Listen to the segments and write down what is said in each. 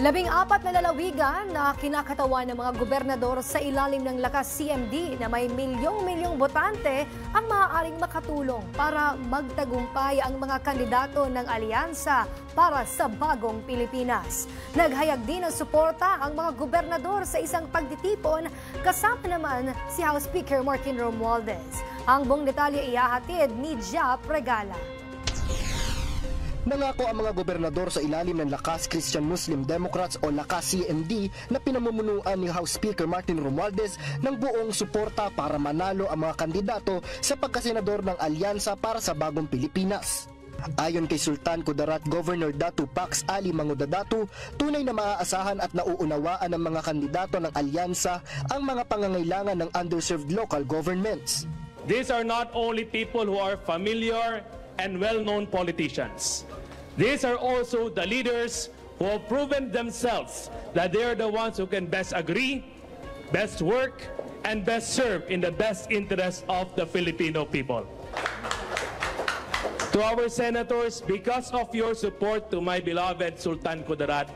14 na lalawigan na kinakatawan ng mga gobernador sa ilalim ng Lakas CMD na may milyong-milyong botante ang maaaring makatulong para magtagumpay ang mga kandidato ng alyansa para sa bagong Pilipinas. Naghayag din ng suporta ang mga gobernador sa isang pagtitipon, kasama naman si House Speaker Martin Romualdez. Ang buong detalye ihahatid ni Jap Regala. Nangako ang mga gobernador sa ilalim ng Lakas Christian Muslim Democrats o Lakas CMD na pinamumunuan ni House Speaker Martin Romualdez ng buong suporta para manalo ang mga kandidato sa pagkasenador ng alyansa para sa bagong Pilipinas. Ayon kay Sultan Kudarat Governor Datu Pax Ali Mangudadatu, tunay na maaasahan at nauunawaan ng mga kandidato ng alyansa ang mga pangangailangan ng underserved local governments. These are not only people who are familiar and well-known politicians. These are also the leaders who have proven themselves that they are the ones who can best agree, best work, and best serve in the best interest of the Filipino people. To our senators, because of your support to my beloved Sultan Kudarat,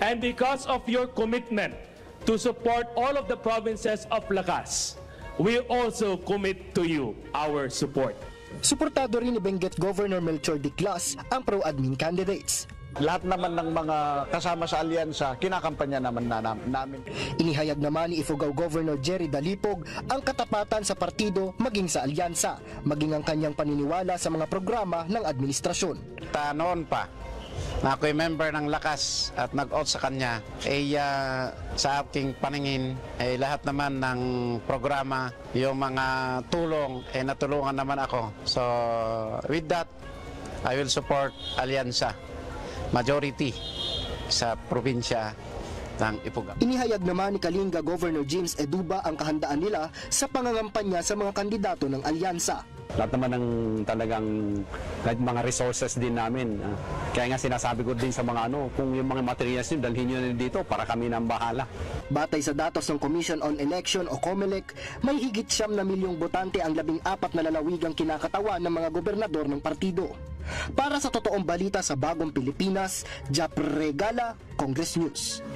and because of your commitment to support all of the provinces of Lakas, we also commit to you our support. Suportado rin ni Benguet Governor Melchor Diclas ang pro-admin candidates. Lahat naman ng mga kasama sa alyansa, kinakampanya naman namin. Inihayag naman ni Ifugao Governor Jerry Dalipog ang katapatan sa partido maging sa alyansa, maging ang kanyang paniniwala sa mga programa ng administrasyon. Noon pa, na ako'y member ng Lakas at nag-oath sa kanya, sa aking paningin, lahat naman ng programa, yung mga tulong, natulungan naman ako. So, with that, I will support Alyansa, majority sa probinsya ng Ifugao. Inihayag naman ni Kalinga Governor James Eduba ang kahandaan nila sa pangangampanya sa mga kandidato ng alyansa. Lahat naman ng talagang mga resources din namin. Kaya nga sinasabi ko din sa mga kung yung mga materials nyo, dalhin nyo na dito para kami na ang bahala. Batay sa datos ng Commission on Election o COMELEC, may higit 9 na milyong botante ang 14 na lalawigang kinakatawan ng mga gobernador ng partido. Para sa totoong balita sa bagong Pilipinas, Jap Regala, Congress News.